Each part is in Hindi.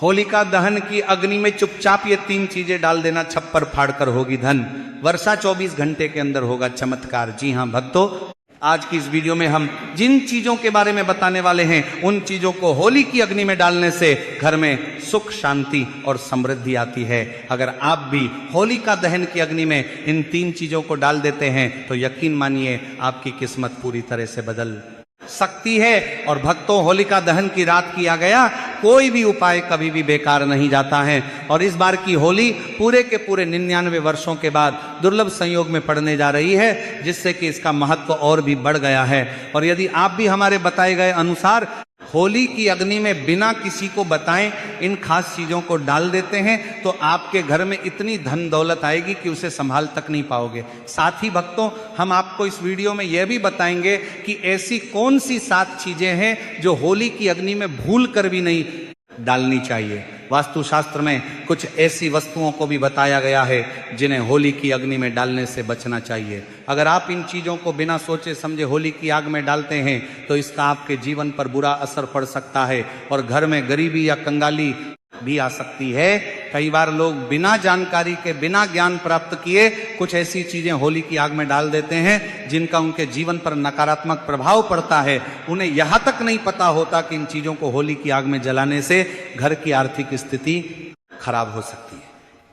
होलिका दहन की अग्नि में चुपचाप ये 3 चीजें डाल देना, छप्पर फाड़कर होगी धन, वर्षा 24 घंटे के अंदर होगा चमत्कार। जी हां भक्तों, आज की इस वीडियो में हम जिन चीजों के बारे में बताने वाले हैं, उन चीजों को होली की अग्नि में डालने से घर में सुख, शांति और समृद्धि आती है। अगर आप भी होलिका दहन की अग्नि में इन 3 चीजों को डाल देते हैं तो यकीन मानिए आपकी किस्मत पूरी तरह से बदल सकती है। और भक्तों, होलिका दहन की रात किया गया कोई भी उपाय कभी भी बेकार नहीं जाता है। और इस बार की होली पूरे के पूरे 99 वर्षों के बाद दुर्लभ संयोग में पड़ने जा रही है, जिससे कि इसका महत्व और भी बढ़ गया है। और यदि आप भी हमारे बताए गए अनुसार होली की अग्नि में बिना किसी को बताएं इन खास चीजों को डाल देते हैं तो आपके घर में इतनी धन दौलत आएगी कि उसे संभाल तक नहीं पाओगे। साथ ही भक्तों, हम आपको इस वीडियो में यह भी बताएंगे कि ऐसी कौन सी 7 चीजें हैं जो होली की अग्नि में भूल कर भी नहीं डालनी चाहिए। वास्तुशास्त्र में कुछ ऐसी वस्तुओं को भी बताया गया है जिन्हें होली की अग्नि में डालने से बचना चाहिए। अगर आप इन चीजों को बिना सोचे समझे होली की आग में डालते हैं तो इसका आपके जीवन पर बुरा असर पड़ सकता है और घर में गरीबी या कंगाली भी आ सकती है। कई बार लोग बिना जानकारी के, बिना ज्ञान प्राप्त किए कुछ ऐसी चीजें होली की आग में डाल देते हैं जिनका उनके जीवन पर नकारात्मक प्रभाव पड़ता है। उन्हें यहां तक नहीं पता होता कि इन चीजों को होली की आग में जलाने से घर की आर्थिक स्थिति खराब हो सकती है।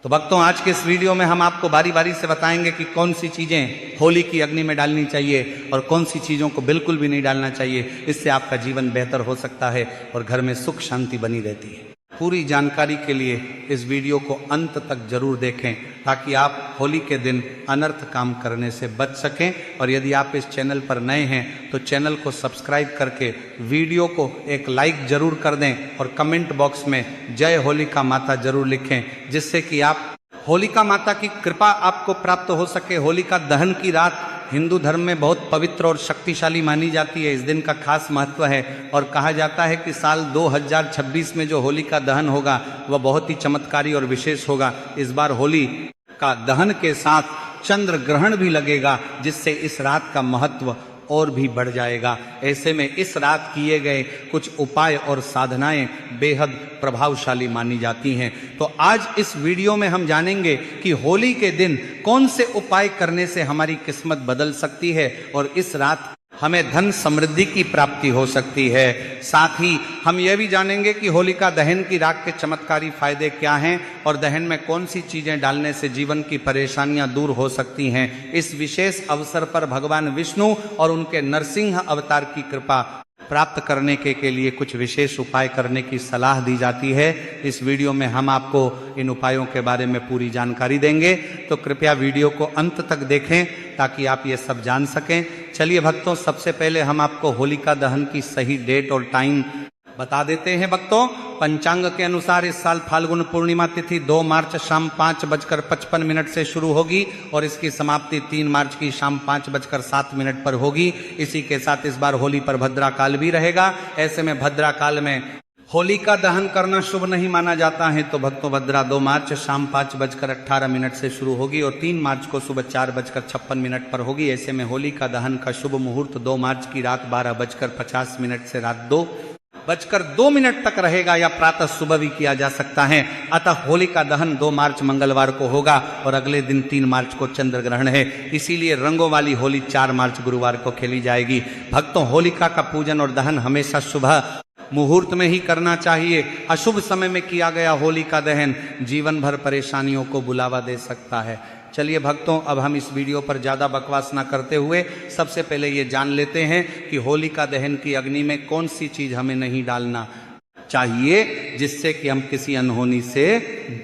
तो भक्तों, आज के इस वीडियो में हम आपको बारी बारी से बताएंगे कि कौन सी चीजें होली की अग्नि में डालनी चाहिए और कौन सी चीजों को बिल्कुल भी नहीं डालना चाहिए। इससे आपका जीवन बेहतर हो सकता है और घर में सुख शांति बनी रहती है। पूरी जानकारी के लिए इस वीडियो को अंत तक जरूर देखें ताकि आप होली के दिन अनर्थ काम करने से बच सकें। और यदि आप इस चैनल पर नए हैं तो चैनल को सब्सक्राइब करके वीडियो को एक लाइक जरूर कर दें और कमेंट बॉक्स में जय होलिका माता जरूर लिखें, जिससे कि आप होलिका माता की कृपा आपको प्राप्त हो सके। होलिका दहन की रात हिंदू धर्म में बहुत पवित्र और शक्तिशाली मानी जाती है। इस दिन का खास महत्व है और कहा जाता है कि साल 2026 में जो होलिका दहन होगा वह बहुत ही चमत्कारी और विशेष होगा। इस बार होली का दहन के साथ चंद्र ग्रहण भी लगेगा, जिससे इस रात का महत्व और भी बढ़ जाएगा। ऐसे में इस रात किए गए कुछ उपाय और साधनाएं बेहद प्रभावशाली मानी जाती हैं। तो आज इस वीडियो में हम जानेंगे कि होली के दिन कौन से उपाय करने से हमारी किस्मत बदल सकती है और इस रात हमें धन समृद्धि की प्राप्ति हो सकती है। साथ ही हम यह भी जानेंगे कि होलिका दहन की रात के चमत्कारी फायदे क्या हैं और दहन में कौन सी चीजें डालने से जीवन की परेशानियां दूर हो सकती हैं। इस विशेष अवसर पर भगवान विष्णु और उनके नरसिंह अवतार की कृपा प्राप्त करने के लिए कुछ विशेष उपाय करने की सलाह दी जाती है। इस वीडियो में हम आपको इन उपायों के बारे में पूरी जानकारी देंगे, तो कृपया वीडियो को अंत तक देखें ताकि आप ये सब जान सकें। चलिए भक्तों, सबसे पहले हम आपको होलिका दहन की सही डेट और टाइम बता देते हैं। भक्तों, पंचांग के अनुसार इस साल फाल्गुन पूर्णिमा तिथि 2 मार्च शाम 5:55 से शुरू होगी और इसकी समाप्ति 3 मार्च की शाम 5:07 पर होगी। इसी के साथ इस बार होली पर भद्रा काल भी रहेगा। ऐसे में भद्रा काल में होलिका दहन करना शुभ नहीं माना जाता है। तो भक्तों, भद्रा 2 मार्च शाम 5:18 से शुरू होगी और 3 मार्च को सुबह 4:56 पर होगी। ऐसे में होलिका दहन का शुभ मुहूर्त 2 मार्च की रात 12:50 से रात 2:02 तक रहेगा या प्रातः सुबह भी किया जा सकता है। अतः होलिका दहन 2 मार्च मंगलवार को होगा और अगले दिन 3 मार्च को चंद्र ग्रहण है। इसीलिए रंगों वाली होली 4 मार्च गुरुवार को खेली जाएगी। भक्तों, होलिका का पूजन और दहन हमेशा सुबह मुहूर्त में ही करना चाहिए। अशुभ समय में किया गया होलिका दहन जीवन भर परेशानियों को बुलावा दे सकता है। चलिए भक्तों, अब हम इस वीडियो पर ज़्यादा बकवास ना करते हुए सबसे पहले ये जान लेते हैं कि होलिका दहन की अग्नि में कौन सी चीज़ हमें नहीं डालना चाहिए जिससे कि हम किसी अनहोनी से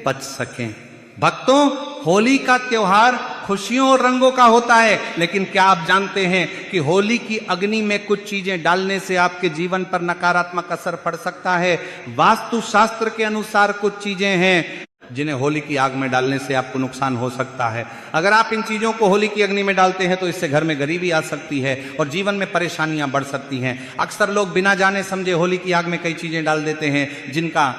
बच सकें। भक्तों, होली का त्योहार खुशियों और रंगों का होता है, लेकिन क्या आप जानते हैं कि होली की अग्नि में कुछ चीजें डालने से आपके जीवन पर नकारात्मक असर पड़ सकता है। वास्तुशास्त्र के अनुसार कुछ चीजें हैं जिन्हें होली की आग में डालने से आपको नुकसान हो सकता है। अगर आप इन चीजों को होली की अग्नि में डालते हैं तो इससे घर में गरीबी आ सकती है और जीवन में परेशानियां बढ़ सकती हैं। अक्सर लोग बिना जाने समझे होली की आग में कई चीजें डाल देते हैं जिनका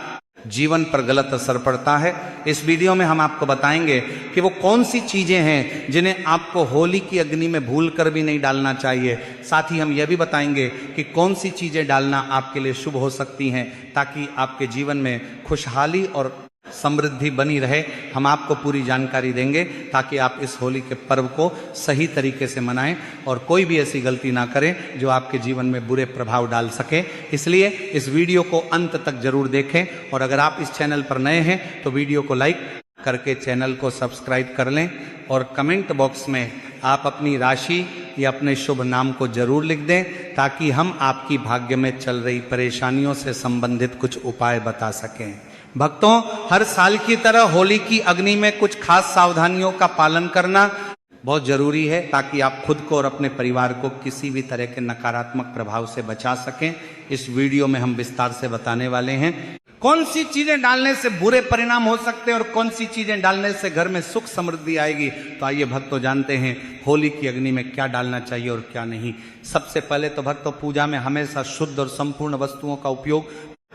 जीवन पर गलत असर पड़ता है। इस वीडियो में हम आपको बताएंगे कि वो कौन सी चीज़ें हैं जिन्हें आपको होली की अग्नि में भूल कर भी नहीं डालना चाहिए। साथ ही हम यह भी बताएंगे कि कौन सी चीज़ें डालना आपके लिए शुभ हो सकती हैं ताकि आपके जीवन में खुशहाली और समृद्धि बनी रहे। हम आपको पूरी जानकारी देंगे ताकि आप इस होली के पर्व को सही तरीके से मनाएं और कोई भी ऐसी गलती ना करें जो आपके जीवन में बुरे प्रभाव डाल सके। इसलिए इस वीडियो को अंत तक जरूर देखें और अगर आप इस चैनल पर नए हैं तो वीडियो को लाइक करके चैनल को सब्सक्राइब कर लें और कमेंट बॉक्स में आप अपनी राशि या अपने शुभ नाम को जरूर लिख दें ताकि हम आपकी भाग्य में चल रही परेशानियों से संबंधित कुछ उपाय बता सकें। भक्तों, हर साल की तरह होली की अग्नि में कुछ खास सावधानियों का पालन करना बहुत जरूरी है ताकि आप खुद को और अपने परिवार को किसी भी तरह के नकारात्मक प्रभाव से बचा सकें। इस वीडियो में हम विस्तार से बताने वाले हैं कौन सी चीजें डालने से बुरे परिणाम हो सकते हैं और कौन सी चीजें डालने से घर में सुख समृद्धि आएगी। तो आइए भक्तों जानते हैं होली की अग्नि में क्या डालना चाहिए और क्या नहीं। सबसे पहले तो भक्तों, पूजा में हमेशा शुद्ध और संपूर्ण वस्तुओं का उपयोग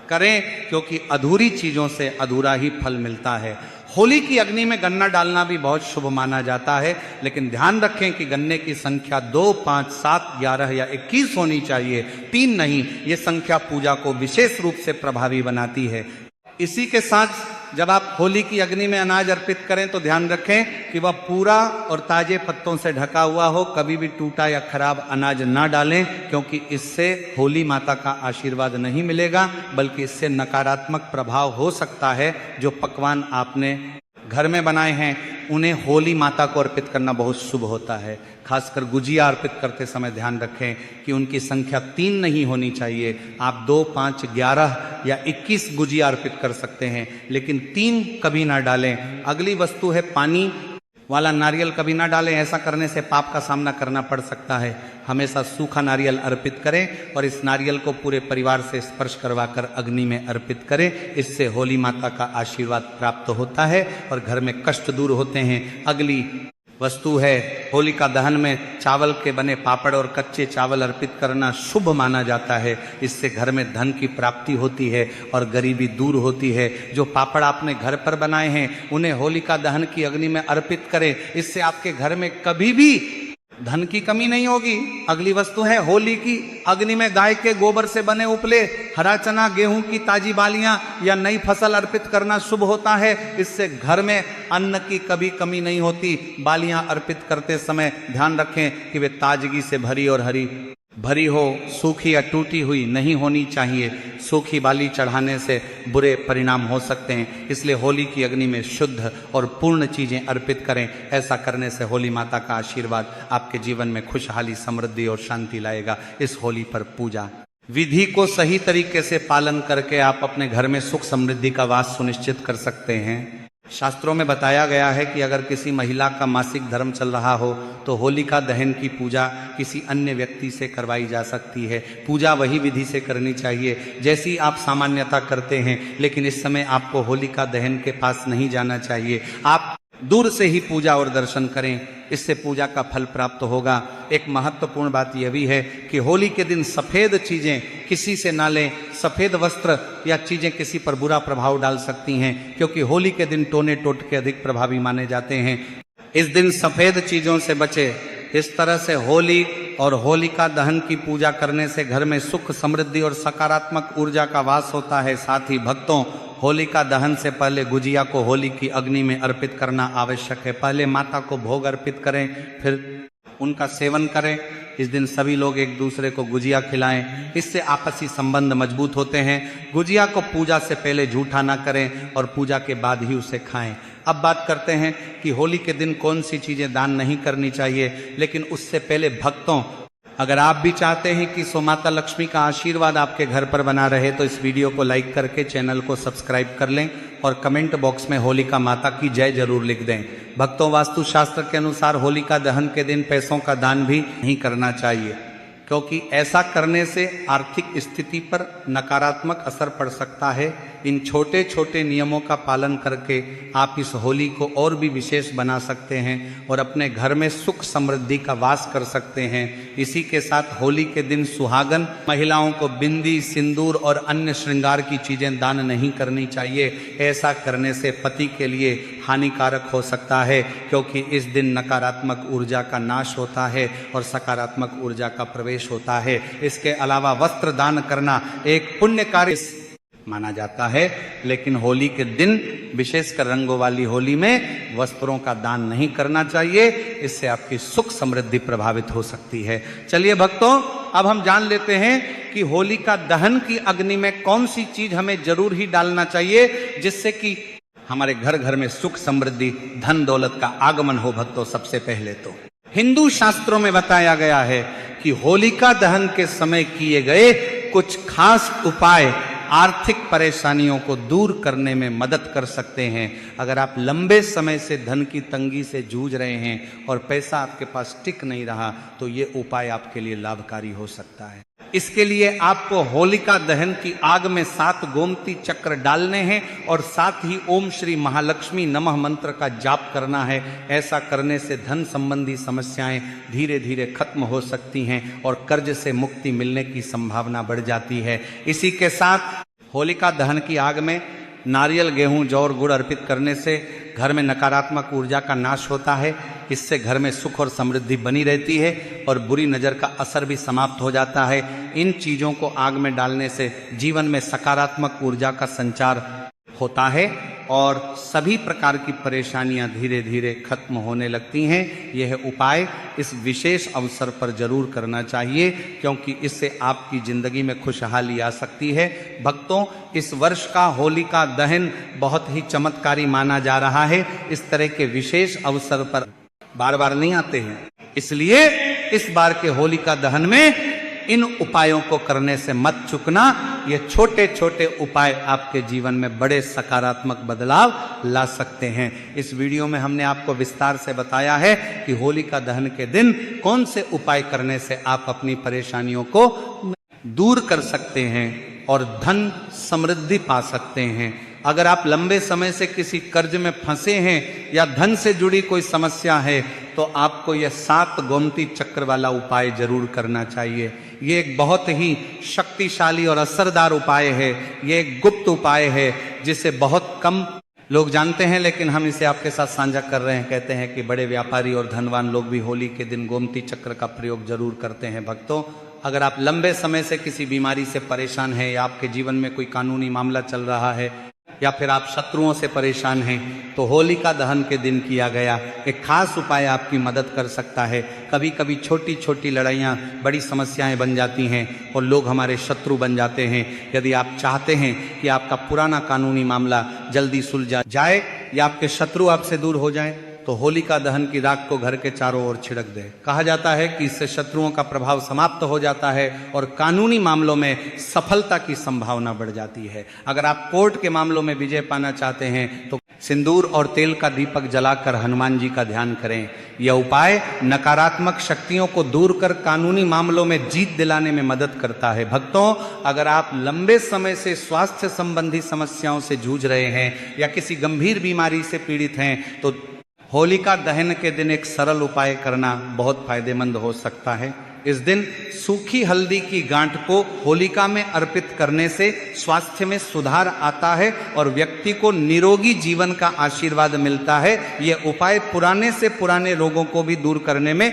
करें क्योंकि अधूरी चीजों से अधूरा ही फल मिलता है। होली की अग्नि में गन्ना डालना भी बहुत शुभ माना जाता है, लेकिन ध्यान रखें कि गन्ने की संख्या 2, 5, 7, 11 या 21 होनी चाहिए, 3 नहीं। ये संख्या पूजा को विशेष रूप से प्रभावी बनाती है। इसी के साथ जब आप होली की अग्नि में अनाज अर्पित करें तो ध्यान रखें कि वह पूरा और ताजे पत्तों से ढका हुआ हो। कभी भी टूटा या खराब अनाज ना डालें क्योंकि इससे होली माता का आशीर्वाद नहीं मिलेगा, बल्कि इससे नकारात्मक प्रभाव हो सकता है। जो पकवान आपने घर में बनाए हैं उन्हें होली माता को अर्पित करना बहुत शुभ होता है। खासकर गुजिया अर्पित करते समय ध्यान रखें कि उनकी संख्या 3 नहीं होनी चाहिए। आप 2, 5, 11 या 21 गुजिया अर्पित कर सकते हैं, लेकिन 3 कभी ना डालें। अगली वस्तु है पानी वाला नारियल कभी ना डालें। ऐसा करने से पाप का सामना करना पड़ सकता है। हमेशा सूखा नारियल अर्पित करें और इस नारियल को पूरे परिवार से स्पर्श करवाकर अग्नि में अर्पित करें। इससे होली माता का आशीर्वाद प्राप्त होता है और घर में कष्ट दूर होते हैं। अगली वस्तु है होलिका दहन में चावल के बने पापड़ और कच्चे चावल अर्पित करना शुभ माना जाता है। इससे घर में धन की प्राप्ति होती है और गरीबी दूर होती है। जो पापड़ आपने घर पर बनाए हैं उन्हें होलिका दहन की अग्नि में अर्पित करें। इससे आपके घर में कभी भी धन की कमी नहीं होगी। अगली वस्तु है होली की अग्नि में गाय के गोबर से बने उपले, हरा चना, गेहूं की ताजी बालियां या नई फसल अर्पित करना शुभ होता है। इससे घर में अन्न की कभी कमी नहीं होती। बालियां अर्पित करते समय ध्यान रखें कि वे ताजगी से भरी और हरी भरी हो, सूखी या टूटी हुई नहीं होनी चाहिए। सूखी बाली चढ़ाने से बुरे परिणाम हो सकते हैं। इसलिए होली की अग्नि में शुद्ध और पूर्ण चीजें अर्पित करें। ऐसा करने से होली माता का आशीर्वाद आपके जीवन में खुशहाली, समृद्धि और शांति लाएगा। इस होली पर पूजा विधि को सही तरीके से पालन करके आप अपने घर में सुख समृद्धि का वास सुनिश्चित कर सकते हैं। शास्त्रों में बताया गया है कि अगर किसी महिला का मासिक धर्म चल रहा हो तो होलिका दहन की पूजा किसी अन्य व्यक्ति से करवाई जा सकती है। पूजा वही विधि से करनी चाहिए जैसी आप सामान्यतः करते हैं, लेकिन इस समय आपको होलिका दहन के पास नहीं जाना चाहिए। आप दूर से ही पूजा और दर्शन करें, इससे पूजा का फल प्राप्त होगा। एक महत्वपूर्ण बात यह भी है कि होली के दिन सफ़ेद चीज़ें किसी से ना लें। सफ़ेद वस्त्र या चीज़ें किसी पर बुरा प्रभाव डाल सकती हैं क्योंकि होली के दिन टोने टोटके अधिक प्रभावी माने जाते हैं। इस दिन सफ़ेद चीज़ों से बचे। इस तरह से होली और होलिका दहन की पूजा करने से घर में सुख, समृद्धि और सकारात्मक ऊर्जा का वास होता है। साथ ही भक्तों, होलिका दहन से पहले गुजिया को होली की अग्नि में अर्पित करना आवश्यक है। पहले माता को भोग अर्पित करें, फिर उनका सेवन करें। इस दिन सभी लोग एक दूसरे को गुजिया खिलाएं, इससे आपसी संबंध मजबूत होते हैं। गुजिया को पूजा से पहले झूठा ना करें और पूजा के बाद ही उसे खाएं। अब बात करते हैं कि होली के दिन कौन सी चीज़ें दान नहीं करनी चाहिए, लेकिन उससे पहले भक्तों, अगर आप भी चाहते हैं कि सो माता लक्ष्मी का आशीर्वाद आपके घर पर बना रहे तो इस वीडियो को लाइक करके चैनल को सब्सक्राइब कर लें और कमेंट बॉक्स में होलिका माता की जय जरूर लिख दें। भक्तों, वास्तुशास्त्र के अनुसार होलिका दहन के दिन पैसों का दान भी नहीं करना चाहिए क्योंकि ऐसा करने से आर्थिक स्थिति पर नकारात्मक असर पड़ सकता है। इन छोटे छोटे नियमों का पालन करके आप इस होली को और भी विशेष बना सकते हैं और अपने घर में सुख समृद्धि का वास कर सकते हैं। इसी के साथ होली के दिन सुहागन महिलाओं को बिंदी, सिंदूर और अन्य श्रृंगार की चीजें दान नहीं करनी चाहिए। ऐसा करने से पति के लिए हानिकारक हो सकता है, क्योंकि इस दिन नकारात्मक ऊर्जा का नाश होता है और सकारात्मक ऊर्जा का प्रवेश होता है। इसके अलावा वस्त्र दान करना एक पुण्य कार्य माना जाता है, लेकिन होली के दिन विशेषकर रंगों वाली होली में वस्त्रों का दान नहीं करना चाहिए। इससे आपकी सुख समृद्धि प्रभावित हो सकती है। चलिए भक्तों, अब हम जान लेते हैं कि होलिका दहन की अग्नि में कौन सी चीज हमें जरूर ही डालना चाहिए, जिससे कि हमारे घर घर में सुख समृद्धि, धन दौलत का आगमन हो। भक्तों, सबसे पहले तो हिंदू शास्त्रों में बताया गया है कि होलिका दहन के समय किए गए कुछ खास उपाय आर्थिक परेशानियों को दूर करने में मदद कर सकते हैं। अगर आप लंबे समय से धन की तंगी से जूझ रहे हैं और पैसा आपके पास टिक नहीं रहा, तो ये उपाय आपके लिए लाभकारी हो सकता है। इसके लिए आपको होलिका दहन की आग में 7 गोमती चक्र डालने हैं और साथ ही ओम श्री महालक्ष्मी नमः मंत्र का जाप करना है। ऐसा करने से धन संबंधी समस्याएं धीरे धीरे खत्म हो सकती हैं और कर्ज से मुक्ति मिलने की संभावना बढ़ जाती है। इसी के साथ होलिका दहन की आग में नारियल, गेहूं, जौ और गुड़ अर्पित करने से घर में नकारात्मक ऊर्जा का नाश होता है। इससे घर में सुख और समृद्धि बनी रहती है और बुरी नज़र का असर भी समाप्त हो जाता है। इन चीज़ों को आग में डालने से जीवन में सकारात्मक ऊर्जा का संचार होता है और सभी प्रकार की परेशानियां धीरे धीरे खत्म होने लगती हैं। यह उपाय इस विशेष अवसर पर जरूर करना चाहिए, क्योंकि इससे आपकी जिंदगी में खुशहाली आ सकती है। भक्तों, इस वर्ष का होलिका दहन बहुत ही चमत्कारी माना जा रहा है। इस तरह के विशेष अवसर पर बार बार नहीं आते हैं, इसलिए इस बार के होलिका दहन में इन उपायों को करने से मत चूकना। ये छोटे छोटे उपाय आपके जीवन में बड़े सकारात्मक बदलाव ला सकते हैं। इस वीडियो में हमने आपको विस्तार से बताया है कि होलिका दहन के दिन कौन से उपाय करने से आप अपनी परेशानियों को दूर कर सकते हैं और धन समृद्धि पा सकते हैं। अगर आप लंबे समय से किसी कर्ज में फंसे हैं या धन से जुड़ी कोई समस्या है, तो आपको यह 7 गोमती चक्र वाला उपाय जरूर करना चाहिए। ये एक बहुत ही शक्तिशाली और असरदार उपाय है। ये एक गुप्त उपाय है जिसे बहुत कम लोग जानते हैं, लेकिन हम इसे आपके साथ साझा कर रहे हैं। कहते हैं कि बड़े व्यापारी और धनवान लोग भी होली के दिन गोमती चक्र का प्रयोग जरूर करते हैं। भक्तों, अगर आप लंबे समय से किसी बीमारी से परेशान हैं या आपके जीवन में कोई कानूनी मामला चल रहा है या फिर आप शत्रुओं से परेशान हैं, तो होलिका दहन के दिन किया गया एक खास उपाय आपकी मदद कर सकता है। कभी कभी छोटी छोटी लड़ाइयाँ बड़ी समस्याएं बन जाती हैं और लोग हमारे शत्रु बन जाते हैं। यदि आप चाहते हैं कि आपका पुराना कानूनी मामला जल्दी सुलझा जाए या आपके शत्रु आपसे दूर हो जाएं, तो होलिका दहन की राख को घर के चारों ओर छिड़क दे। कहा जाता है कि इससे शत्रुओं का प्रभाव समाप्त हो जाता है और कानूनी मामलों में सफलता की संभावना बढ़ जाती है। अगर आप कोर्ट के मामलों में विजय पाना चाहते हैं, तो सिंदूर और तेल का दीपक जलाकर हनुमान जी का ध्यान करें। यह उपाय नकारात्मक शक्तियों को दूर कर कानूनी मामलों में जीत दिलाने में मदद करता है। भक्तों, अगर आप लंबे समय से स्वास्थ्य संबंधी समस्याओं से जूझ रहे हैं या किसी गंभीर बीमारी से पीड़ित हैं, तो होलिका दहन के दिन एक सरल उपाय करना बहुत फायदेमंद हो सकता है। इस दिन सूखी हल्दी की गांठ को होलिका में अर्पित करने से स्वास्थ्य में सुधार आता है और व्यक्ति को निरोगी जीवन का आशीर्वाद मिलता है। यह उपाय पुराने से पुराने रोगों को भी दूर करने में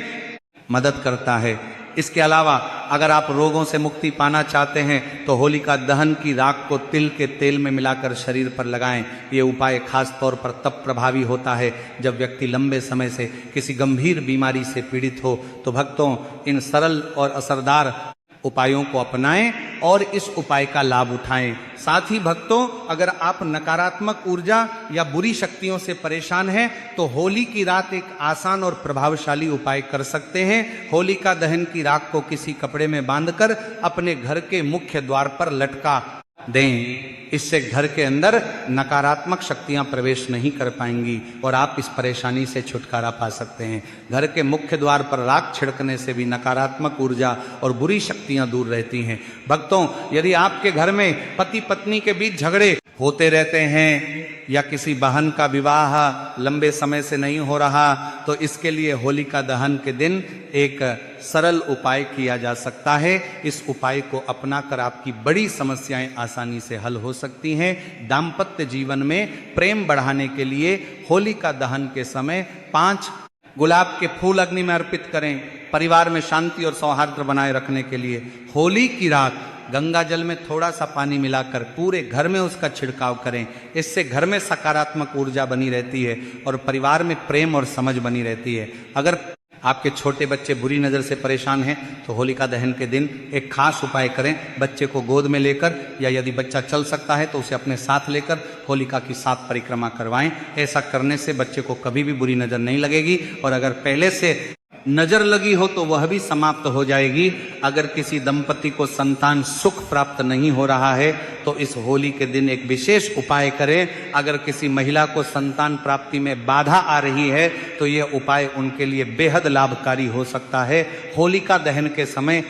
मदद करता है। इसके अलावा अगर आप रोगों से मुक्ति पाना चाहते हैं, तो होलिका दहन की राख को तिल के तेल में मिलाकर शरीर पर लगाएं। ये उपाय खास तौर पर तब प्रभावी होता है जब व्यक्ति लंबे समय से किसी गंभीर बीमारी से पीड़ित हो। तो भक्तों, इन सरल और असरदार उपायों को अपनाएं और इस उपाय का लाभ उठाएं। साथ ही भक्तों, अगर आप नकारात्मक ऊर्जा या बुरी शक्तियों से परेशान हैं, तो होली की रात एक आसान और प्रभावशाली उपाय कर सकते हैं। होलिका दहन की राख को किसी कपड़े में बांधकर अपने घर के मुख्य द्वार पर लटका दें। इससे घर के अंदर नकारात्मक शक्तियां प्रवेश नहीं कर पाएंगी और आप इस परेशानी से छुटकारा पा सकते हैं। घर के मुख्य द्वार पर राख छिड़कने से भी नकारात्मक ऊर्जा और बुरी शक्तियां दूर रहती हैं। भक्तों, यदि आपके घर में पति पत्नी के बीच झगड़े होते रहते हैं या किसी बहन का विवाह लंबे समय से नहीं हो रहा, तो इसके लिए होलिका दहन के दिन एक सरल उपाय किया जा सकता है। इस उपाय को अपनाकर आपकी बड़ी समस्याएं आसानी से हल हो सकती हैं। दाम्पत्य जीवन में प्रेम बढ़ाने के लिए होलिका दहन के समय 5 गुलाब के फूल अग्नि में अर्पित करें। परिवार में शांति और सौहार्द बनाए रखने के लिए होली की रात गंगा जल में थोड़ा सा पानी मिलाकर पूरे घर में उसका छिड़काव करें। इससे घर में सकारात्मक ऊर्जा बनी रहती है और परिवार में प्रेम और समझ बनी रहती है। अगर आपके छोटे बच्चे बुरी नज़र से परेशान हैं तो होलिका दहन के दिन एक खास उपाय करें। बच्चे को गोद में लेकर या यदि बच्चा चल सकता है तो उसे अपने साथ लेकर होलिका की 7 परिक्रमा करवाएं। ऐसा करने से बच्चे को कभी भी बुरी नज़र नहीं लगेगी और अगर पहले से नजर लगी हो तो वह भी समाप्त हो जाएगी। अगर किसी दंपति को संतान सुख प्राप्त नहीं हो रहा है तो इस होली के दिन एक विशेष उपाय करें। अगर किसी महिला को संतान प्राप्ति में बाधा आ रही है तो यह उपाय उनके लिए बेहद लाभकारी हो सकता है। होलिका दहन के समय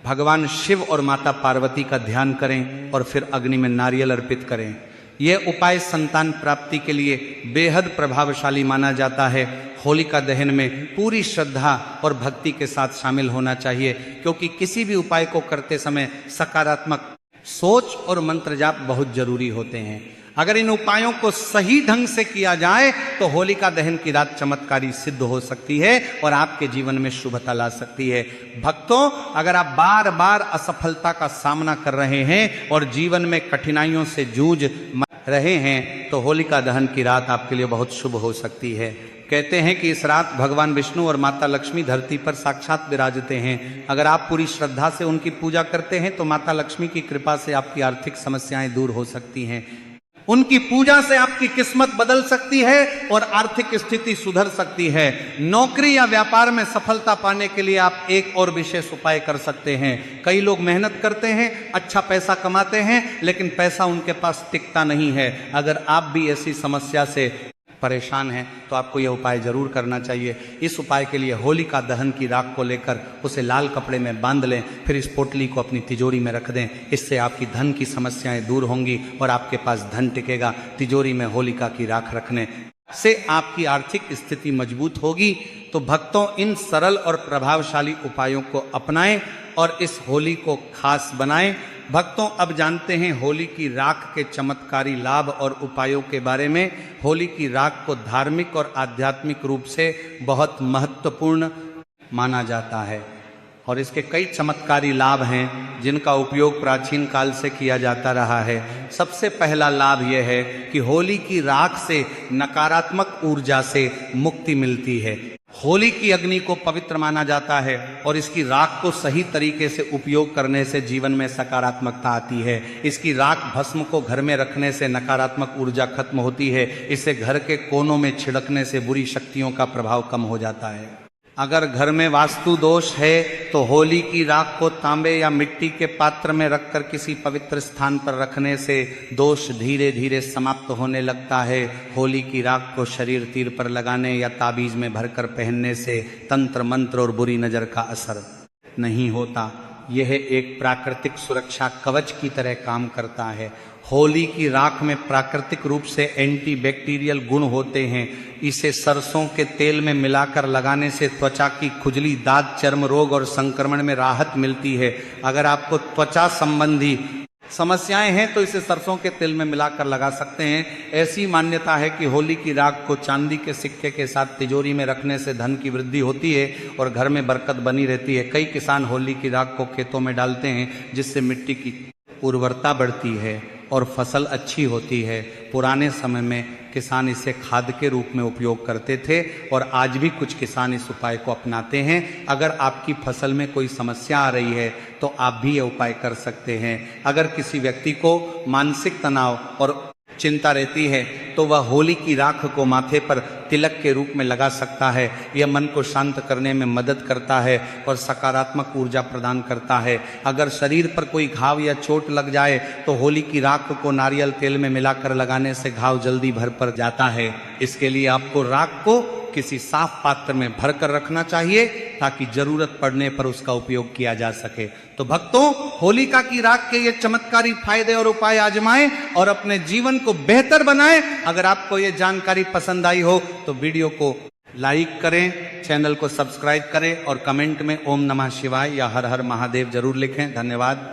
भगवान शिव और माता पार्वती का ध्यान करें और फिर अग्नि में नारियल अर्पित करें। यह उपाय संतान प्राप्ति के लिए बेहद प्रभावशाली माना जाता है। होलिका दहन में पूरी श्रद्धा और भक्ति के साथ शामिल होना चाहिए, क्योंकि किसी भी उपाय को करते समय सकारात्मक सोच और मंत्र जाप बहुत जरूरी होते हैं। अगर इन उपायों को सही ढंग से किया जाए तो होलिका दहन की रात चमत्कारी सिद्ध हो सकती है और आपके जीवन में शुभता ला सकती है। भक्तों, अगर आप बार बार असफलता का सामना कर रहे हैं और जीवन में कठिनाइयों से जूझ रहे हैं तो होलिका दहन की रात आपके लिए बहुत शुभ हो सकती है। कहते हैं कि इस रात भगवान विष्णु और माता लक्ष्मी धरती पर साक्षात विराजते हैं। अगर आप पूरी श्रद्धा से उनकी पूजा करते हैं तो माता लक्ष्मी की कृपा से आपकी आर्थिक समस्याएं दूर हो सकती हैं। उनकी पूजा से आपकी किस्मत बदल सकती है और आर्थिक स्थिति सुधर सकती है। नौकरी या व्यापार में सफलता पाने के लिए आप एक और विशेष उपाय कर सकते हैं। कई लोग मेहनत करते हैं, अच्छा पैसा कमाते हैं, लेकिन पैसा उनके पास टिकता नहीं है। अगर आप भी ऐसी समस्या से परेशान हैं तो आपको यह उपाय जरूर करना चाहिए। इस उपाय के लिए होलिका दहन की राख को लेकर उसे लाल कपड़े में बांध लें, फिर इस पोटली को अपनी तिजोरी में रख दें। इससे आपकी धन की समस्याएं दूर होंगी और आपके पास धन टिकेगा। तिजोरी में होलिका की राख रखने से आपकी आर्थिक स्थिति मजबूत होगी। तो भक्तों, इन सरल और प्रभावशाली उपायों को अपनाएं और इस होली को खास बनाएं। भक्तों, अब जानते हैं होली की राख के चमत्कारी लाभ और उपायों के बारे में। होली की राख को धार्मिक और आध्यात्मिक रूप से बहुत महत्वपूर्ण माना जाता है और इसके कई चमत्कारी लाभ हैं जिनका उपयोग प्राचीन काल से किया जाता रहा है। सबसे पहला लाभ यह है कि होली की राख से नकारात्मक ऊर्जा से मुक्ति मिलती है। होली की अग्नि को पवित्र माना जाता है और इसकी राख को सही तरीके से उपयोग करने से जीवन में सकारात्मकता आती है। इसकी राख भस्म को घर में रखने से नकारात्मक ऊर्जा खत्म होती है। इसे घर के कोनों में छिड़कने से बुरी शक्तियों का प्रभाव कम हो जाता है। अगर घर में वास्तु दोष है तो होली की राख को तांबे या मिट्टी के पात्र में रखकर किसी पवित्र स्थान पर रखने से दोष धीरे धीरे समाप्त होने लगता है। होली की राख को शरीर तीर पर लगाने या ताबीज में भरकर पहनने से तंत्र मंत्र और बुरी नजर का असर नहीं होता। यह एक प्राकृतिक सुरक्षा कवच की तरह काम करता है। होली की राख में प्राकृतिक रूप से एंटीबैक्टीरियल गुण होते हैं। इसे सरसों के तेल में मिलाकर लगाने से त्वचा की खुजली, दाद, चर्म रोग और संक्रमण में राहत मिलती है। अगर आपको त्वचा संबंधी समस्याएं हैं तो इसे सरसों के तेल में मिलाकर लगा सकते हैं। ऐसी मान्यता है कि होली की राख को चांदी के सिक्के के साथ तिजोरी में रखने से धन की वृद्धि होती है और घर में बरकत बनी रहती है। कई किसान होली की राख को खेतों में डालते हैं जिससे मिट्टी की उर्वरता बढ़ती है और फसल अच्छी होती है। पुराने समय में किसान इसे खाद के रूप में उपयोग करते थे और आज भी कुछ किसान इस उपाय को अपनाते हैं। अगर आपकी फसल में कोई समस्या आ रही है तो आप भी ये उपाय कर सकते हैं। अगर किसी व्यक्ति को मानसिक तनाव और चिंता रहती है तो वह होली की राख को माथे पर तिलक के रूप में लगा सकता है। यह मन को शांत करने में मदद करता है और सकारात्मक ऊर्जा प्रदान करता है। अगर शरीर पर कोई घाव या चोट लग जाए तो होली की राख को नारियल तेल में मिलाकर लगाने से घाव जल्दी भर पर जाता है। इसके लिए आपको राख को किसी साफ पात्र में भर कर रखना चाहिए ताकि जरूरत पड़ने पर उसका उपयोग किया जा सके। तो भक्तों, होलिका की राख के ये चमत्कारी फायदे और उपाय आजमाएं और अपने जीवन को बेहतर बनाएं। अगर आपको ये जानकारी पसंद आई हो तो वीडियो को लाइक करें, चैनल को सब्सक्राइब करें और कमेंट में ओम नमः शिवाय या हर हर महादेव जरूर लिखें। धन्यवाद।